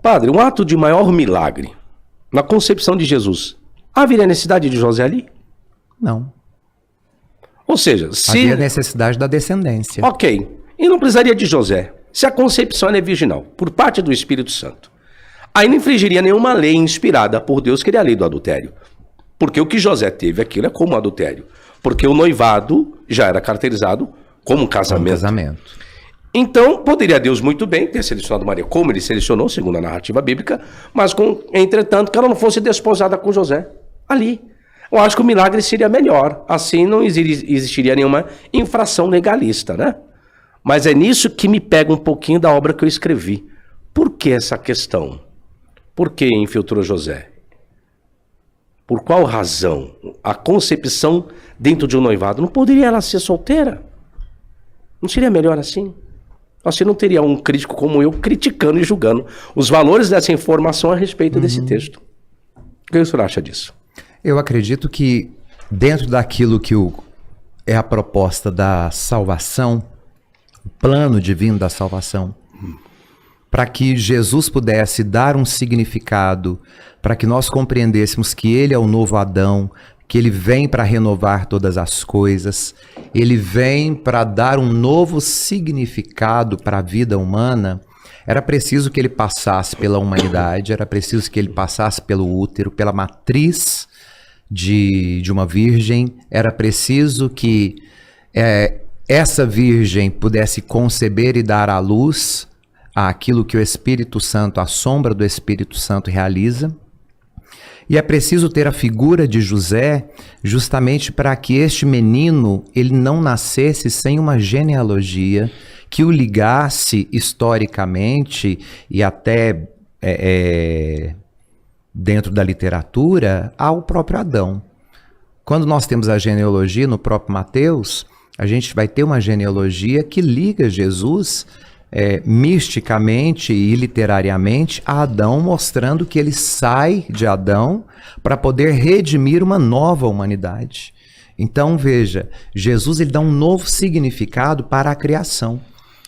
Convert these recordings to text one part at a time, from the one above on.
Padre, um ato de maior milagre na concepção de Jesus, haveria necessidade de José ali? Não. Ou seja, se... Havia necessidade da descendência. Ok. E não precisaria de José. Se a concepção é virginal, por parte do Espírito Santo, aí não infringiria nenhuma lei inspirada por Deus, que é a lei do adultério. Porque o que José teve, aquilo é como adultério. Porque o noivado já era caracterizado como um casamento. Então, poderia Deus muito bem ter selecionado Maria, como ele selecionou, segundo a narrativa bíblica, mas, entretanto, que ela não fosse desposada com José ali. Eu acho que o milagre seria melhor. Assim não existiria nenhuma infração legalista, né? Mas é nisso que me pega um pouquinho da obra que eu escrevi. Por que essa questão? Por que infiltrou José? Por qual razão? A concepção dentro de um noivado, não poderia ela ser solteira? Não seria melhor assim? Você não teria um crítico como eu criticando e julgando os valores dessa informação a respeito desse texto. O que o senhor acha disso? Eu acredito que dentro daquilo que é a proposta da salvação, o plano divino da salvação, para que Jesus pudesse dar um significado, para que nós compreendêssemos que ele é o novo Adão, que ele vem para renovar todas as coisas, ele vem para dar um novo significado para a vida humana, era preciso que ele passasse pela humanidade, era preciso que ele passasse pelo útero, pela matriz de uma virgem, era preciso que essa virgem pudesse conceber e dar à luz àquilo que o Espírito Santo, a sombra do Espírito Santo realiza. E é preciso ter a figura de José justamente para que este menino ele não nascesse sem uma genealogia que o ligasse historicamente e até dentro da literatura ao próprio Adão. Quando nós temos a genealogia no próprio Mateus, a gente vai ter uma genealogia que liga Jesus misticamente e literariamente a Adão, mostrando que ele sai de Adão para poder redimir uma nova humanidade. Então veja, Jesus ele dá um novo significado para a criação.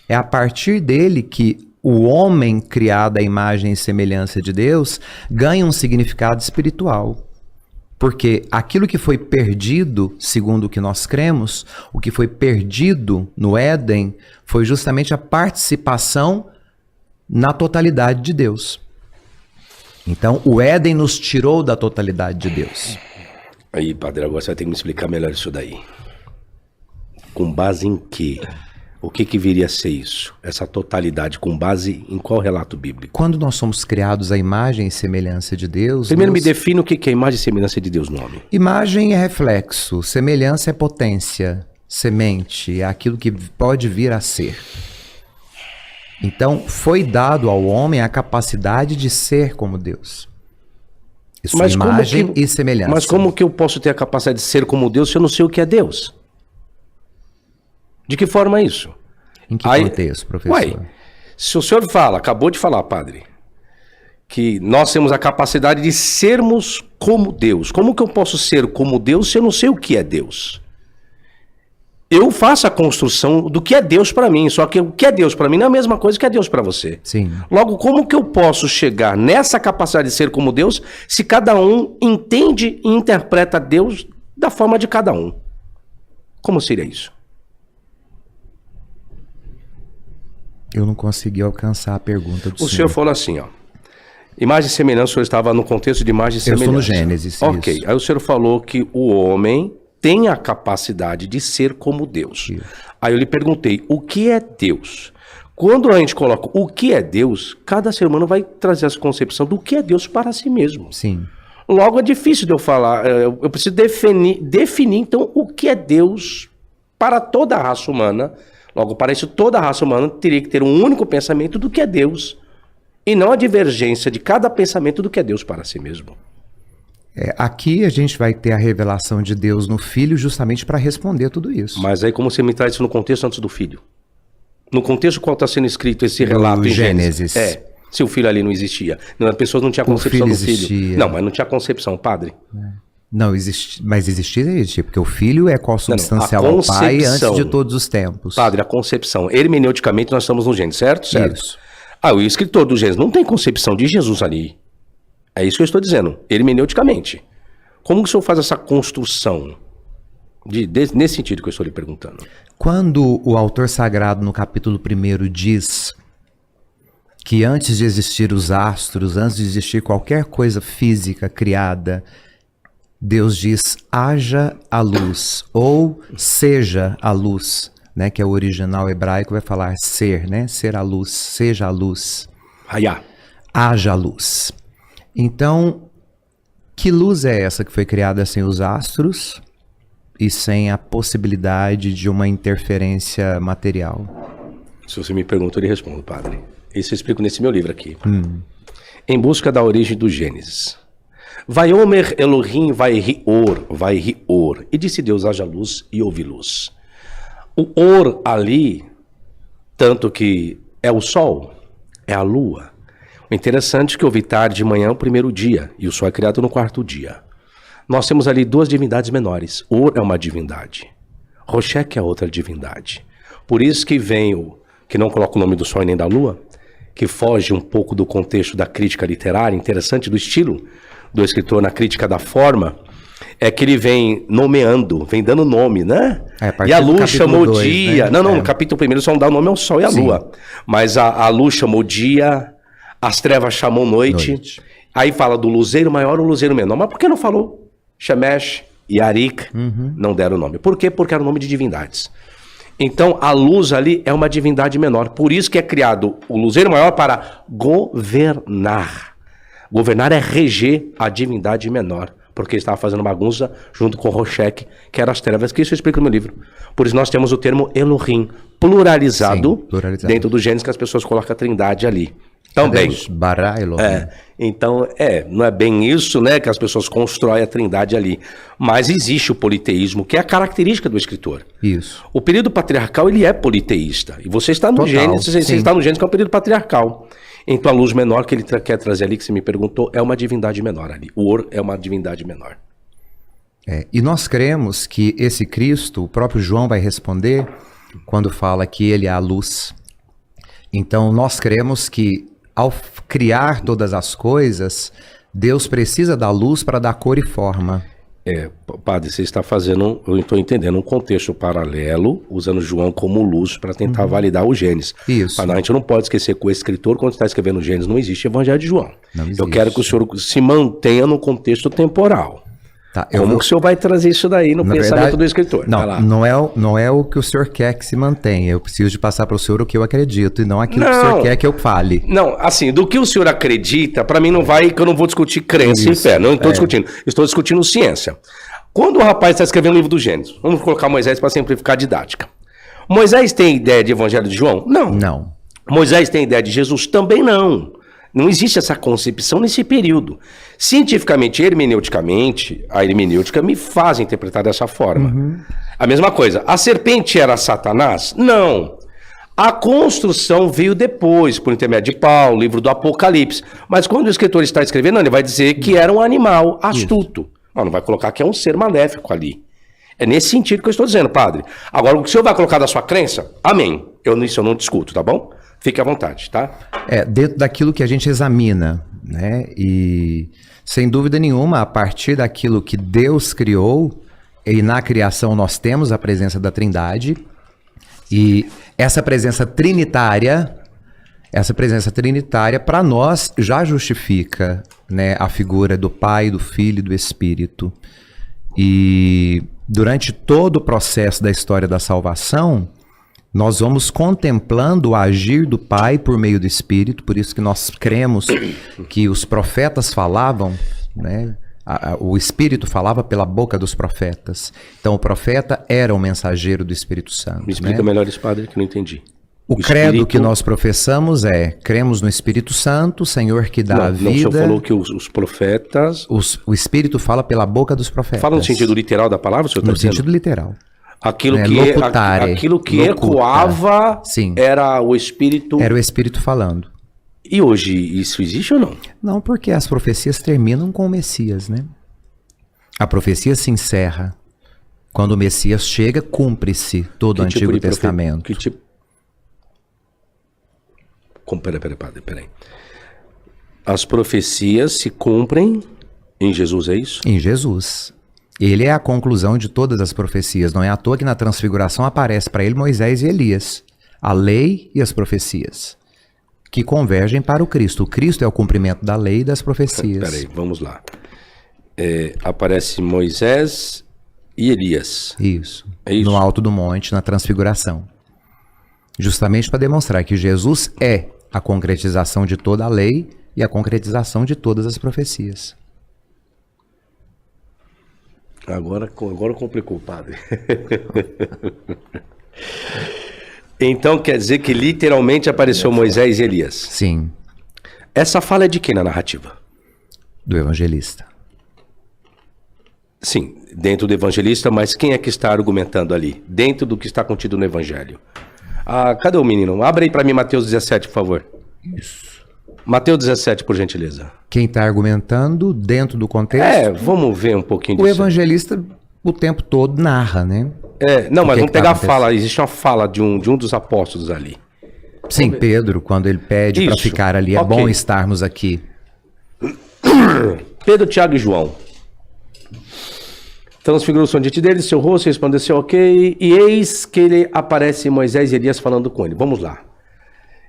É a partir dele que o homem criado à imagem e semelhança de Deus ganha um significado espiritual. Porque aquilo que foi perdido, segundo o que nós cremos, o que foi perdido no Éden, foi justamente a participação na totalidade de Deus. Então, o Éden nos tirou da totalidade de Deus. Aí, padre, agora você vai ter que me explicar melhor isso daí. Com base em quê? O que viria a ser isso? Essa totalidade, com base em qual relato bíblico? Quando nós somos criados à imagem e semelhança de Deus... Primeiro me defina o que é imagem e semelhança de Deus no homem. Imagem é reflexo, semelhança é potência, semente, é aquilo que pode vir a ser. Então, foi dado ao homem a capacidade de ser como Deus. Isso é imagem e semelhança. Mas como que eu posso ter a capacidade de ser como Deus se eu não sei o que é Deus? De que forma é isso? Em que contexto, professor? Se o senhor acabou de falar, padre, que nós temos a capacidade de sermos como Deus. Como que eu posso ser como Deus se eu não sei o que é Deus? Eu faço a construção do que é Deus para mim, só que o que é Deus para mim não é a mesma coisa que é Deus para você. Sim. Logo, como que eu posso chegar nessa capacidade de ser como Deus se cada um entende e interpreta Deus da forma de cada um? Como seria isso? Eu não consegui alcançar a pergunta do senhor. O senhor falou assim, ó. Imagem e semelhança, o senhor estava no contexto de imagem e semelhança. Eu estou no Gênesis. Ok, isso. Aí o senhor falou que o homem tem a capacidade de ser como Deus. Isso. Aí eu lhe perguntei, o que é Deus? Quando a gente coloca o que é Deus, cada ser humano vai trazer essa concepção do que é Deus para si mesmo. Sim. Logo é difícil de eu falar, eu preciso definir então o que é Deus para toda a raça humana. Logo, para isso, toda a raça humana teria que ter um único pensamento do que é Deus, e não a divergência de cada pensamento do que é Deus para si mesmo. Aqui a gente vai ter a revelação de Deus no Filho justamente para responder tudo isso. Mas aí como você me traz isso no contexto antes do Filho? No contexto qual está sendo escrito esse relato em Gênesis? Se o Filho ali não existia. As pessoas não tinham concepção do Filho. Não, mas não tinha concepção, padre. Não, mas existia, porque o Filho é consubstancial ao Pai antes de todos os tempos. Padre, a concepção. Hermeneuticamente nós estamos no Gênesis, certo? Isso. O escritor do Gênesis não tem concepção de Jesus ali. É isso que eu estou dizendo, hermeneuticamente. Como que o senhor faz essa construção? Nesse sentido que eu estou lhe perguntando. Quando o autor sagrado, no capítulo 1, diz que antes de existir os astros, antes de existir qualquer coisa física criada, Deus diz, haja a luz, ou seja a luz, né? Que é o original hebraico, vai falar ser, né? Ser a luz, seja a luz. Hayá. Haja a luz. Então, que luz é essa que foi criada sem os astros e sem a possibilidade de uma interferência material? Se você me pergunta, eu lhe respondo, padre. Isso eu explico nesse meu livro aqui. Em busca da origem do Gênesis. Vaiomer Elohim vai rior. E disse Deus, haja luz e houve luz. O or ali, tanto que é o sol, é a lua. O interessante é que houve tarde de manhã o primeiro dia, e o sol é criado no quarto dia. Nós temos ali duas divindades menores. Or é uma divindade. Roshek é outra divindade. Por isso que vem o, que não coloca o nome do sol e nem da lua, que foge um pouco do contexto da crítica literária, interessante do estilo do escritor na crítica da forma, é que ele vem nomeando, vem dando nome, né? E a luz chamou o dia. Né? No capítulo 1 só não dá o nome ao sol e à lua. Mas a luz chamou dia, as trevas chamou noite. Aí fala do luzeiro maior ou luzeiro menor. Mas por que não falou Shemesh e Arik? Não deram o nome. Por quê? Porque era o nome de divindades. Então, a luz ali é uma divindade menor. Por isso que é criado o luzeiro maior para governar. Governar é reger a divindade menor. Porque ele estava fazendo bagunça junto com Roshek, que eram as trevas, que isso eu explico no meu livro. Por isso nós temos o termo Elohim, pluralizado, dentro do Gênesis, que as pessoas colocam a trindade ali. Também. Bará Elohim. Então, não é bem isso, né, que as pessoas constroem a trindade ali. Mas existe o politeísmo, que é a característica do escritor. Isso. O período patriarcal, ele é politeísta. E você está no Gênesis, você está no Gênesis, que é o período patriarcal. Então a luz menor que ele quer trazer ali, que você me perguntou, é uma divindade menor ali. O Or é uma divindade menor. E nós cremos que esse Cristo, o próprio João vai responder, quando fala que ele é a luz. Então nós cremos que ao criar todas as coisas, Deus precisa da luz para dar cor e forma. Padre, você está fazendo, eu estou entendendo, um contexto paralelo, usando João como luz para tentar validar o Gênesis. Isso. A gente não pode esquecer que o escritor, quando está escrevendo o Gênesis, não existe Evangelho de João. Não existe. Eu quero que o senhor se mantenha no contexto temporal. Como que o senhor vai trazer isso daí no pensamento do escritor? Não é o que o senhor quer que se mantenha. Eu preciso de passar para o senhor o que eu acredito e não aquilo que o senhor quer que eu fale. Não, assim, do que o senhor acredita, para mim não vai, que eu não vou discutir crença e fé. Não estou discutindo. Estou discutindo ciência. Quando o rapaz está escrevendo o livro do Gênesis, vamos colocar Moisés para simplificar a didática. Moisés tem ideia de Evangelho de João? Não. Moisés tem ideia de Jesus? Também não. Não existe essa concepção nesse período. Cientificamente, hermeneuticamente, a hermenêutica me faz interpretar dessa forma. A mesma coisa, a serpente era Satanás? Não. A construção veio depois, por intermédio de Paulo, livro do Apocalipse. Mas quando o escritor está escrevendo, ele vai dizer que era um animal astuto. Não vai colocar que é um ser maléfico ali. É nesse sentido que eu estou dizendo, padre. Agora, o que o senhor vai colocar da sua crença, amém. Isso eu não discuto, tá bom? Fique à vontade, tá? Dentro daquilo que a gente examina, né? E, sem dúvida nenhuma, a partir daquilo que Deus criou, e na criação nós temos a presença da Trindade, e essa presença trinitária, para nós, já justifica, né, a figura do Pai, do Filho e do Espírito. E durante todo o processo da história da salvação, nós vamos contemplando o agir do Pai por meio do Espírito, por isso que nós cremos que os profetas falavam, né? O Espírito falava pela boca dos profetas. Então o profeta era o mensageiro do Espírito Santo. Me explica melhor isso, padre, que eu não entendi. O credo que nós professamos cremos no Espírito Santo, Senhor que dá a vida. O senhor falou que os profetas... O Espírito fala pela boca dos profetas. Fala no sentido literal da palavra, o senhor está dizendo? No sentido literal. Aquilo que ecoava era o Espírito... Era o Espírito falando. E hoje isso existe ou não? Não, porque as profecias terminam com o Messias, né? A profecia se encerra. Quando o Messias chega, cumpre-se todo o Antigo Testamento. Peraí. As profecias se cumprem em Jesus, é isso? Em Jesus. Ele é a conclusão de todas as profecias. Não é à toa que na transfiguração aparece para ele Moisés e Elias. A lei e as profecias, que convergem para o Cristo. O Cristo é o cumprimento da lei e das profecias. Peraí, vamos lá. Aparece Moisés e Elias. Isso. É isso? No alto do monte, na transfiguração. Justamente para demonstrar que Jesus é a concretização de toda a lei e a concretização de todas as profecias. Agora complicou, padre. Então quer dizer que literalmente apareceu Moisés e Elias. Sim, Essa fala é de quem na narrativa? do evangelista. Sim, dentro do evangelista, mas quem é que está argumentando ali? Dentro do que está contido no evangelho. Cadê o menino? Abre aí para mim Mateus 17, por favor. Isso. Mateus 17, por gentileza. Quem está argumentando dentro do contexto? Vamos ver um pouquinho O disso. evangelista o tempo todo narra, né? Não, mas que vamos tá pegar a acontecendo? fala. Existe uma fala de um dos apóstolos ali. Sim, Pedro, quando ele pede para Isso. ficar ali, é Ok. bom estarmos aqui. Pedro, Tiago e João. Transfigurou-se diante dele, seu rosto resplandeceu, ok, e eis que ele aparece Moisés e Elias falando com ele. Vamos lá.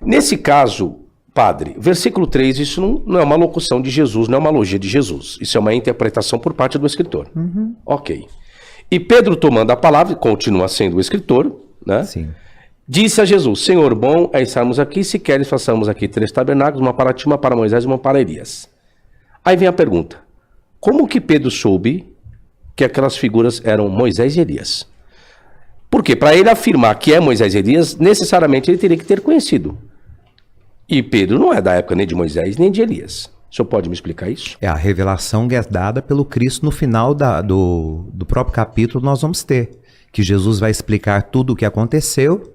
Nesse caso, padre, versículo 3, isso não é uma locução de Jesus, não é uma logia de Jesus. Isso é uma interpretação por parte do escritor. Ok. E Pedro, tomando a palavra, continua sendo o escritor, né? Sim. Disse a Jesus, Senhor, bom é estarmos aqui, se queres façamos aqui 3 tabernáculos, uma para ti, uma para Moisés e uma para Elias. Aí vem a pergunta, como que Pedro soube que aquelas figuras eram Moisés e Elias? Porque para ele afirmar que é Moisés e Elias, necessariamente ele teria que ter conhecido. E Pedro não é da época nem de Moisés nem de Elias. O senhor pode me explicar isso? É a revelação que é dada pelo Cristo no final do próprio capítulo nós vamos ter. Que Jesus vai explicar tudo o que aconteceu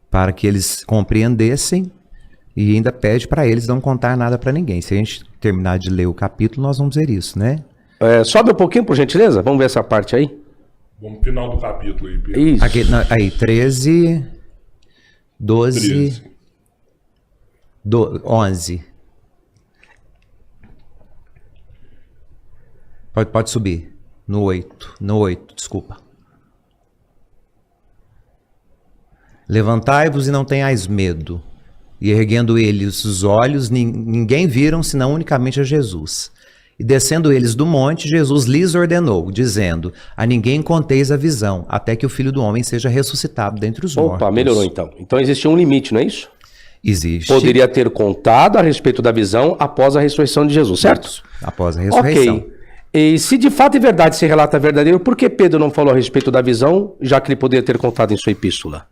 para que eles compreendessem e ainda pede para eles não contar nada para ninguém. Se a gente terminar de ler o capítulo, nós vamos ver isso, né? Sobe um pouquinho, por gentileza. Vamos ver essa parte aí. Vamos pro final do capítulo aí, Pedro. Isso. Aqui, aí, 13, 12, 11. Pode subir. No 8, desculpa. Levantai-vos e não tenhais medo. E erguendo eles os olhos, ninguém viram senão unicamente a Jesus. E descendo eles do monte, Jesus lhes ordenou, dizendo, a ninguém conteis a visão, até que o Filho do Homem seja ressuscitado dentre os mortos. Opa, melhorou então. Então existia um limite, não é isso? Existe. Poderia ter contado a respeito da visão após a ressurreição de Jesus, certo? Após a ressurreição. Ok. E se de fato e verdade se relata verdadeiro, por que Pedro não falou a respeito da visão, já que ele poderia ter contado em sua epístola?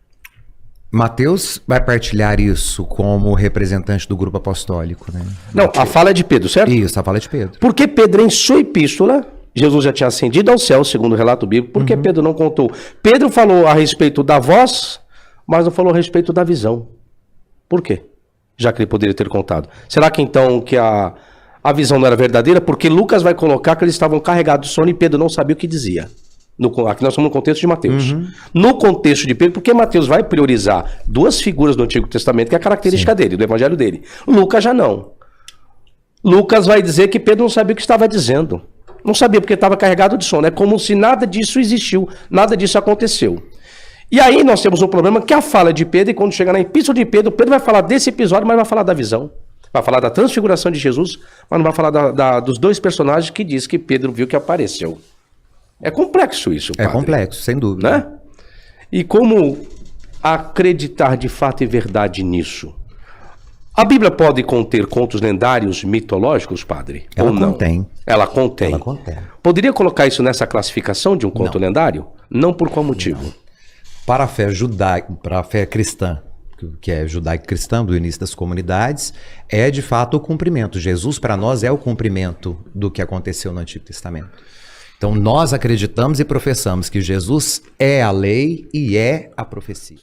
Mateus vai partilhar isso como representante do grupo apostólico, né? Não, a fala é de Pedro, certo? Isso, a fala é de Pedro. Porque Pedro, em sua epístola, Jesus já tinha ascendido ao céu, segundo o relato bíblico, por que Pedro não contou? Pedro falou a respeito da voz, mas não falou a respeito da visão. Por quê? Já que ele poderia ter contado. Será que então que a visão não era verdadeira? Porque Lucas vai colocar que eles estavam carregados de sono e Pedro não sabia o que dizia. Aqui nós estamos no contexto de Mateus. No contexto de Pedro, porque Mateus vai priorizar 2 figuras do Antigo Testamento, que é a característica dele, do evangelho dele. Lucas já não. Lucas vai dizer que Pedro não sabia o que estava dizendo. Não sabia porque estava carregado de sono. É como se nada disso existiu, nada disso aconteceu. E aí nós temos um problema que a fala de Pedro, e quando chegar na epístola de Pedro, Pedro vai falar desse episódio, mas vai falar da visão. Vai falar da transfiguração de Jesus, mas não vai falar dos 2 personagens que diz que Pedro viu que apareceu. É complexo isso, padre. É complexo, sem dúvida. Né? E como acreditar de fato e verdade nisso? A Bíblia pode conter contos lendários mitológicos, padre? Ela ou não? contém. Ela contém. Ela contém. Poderia colocar isso nessa classificação de um conto lendário? Não por qual motivo? Para a fé judaica, para a fé cristã, que é judaico-cristã do início das comunidades, é de fato o cumprimento. Jesus para nós é o cumprimento do que aconteceu no Antigo Testamento. Então nós acreditamos e professamos que Jesus é a lei e é a profecia.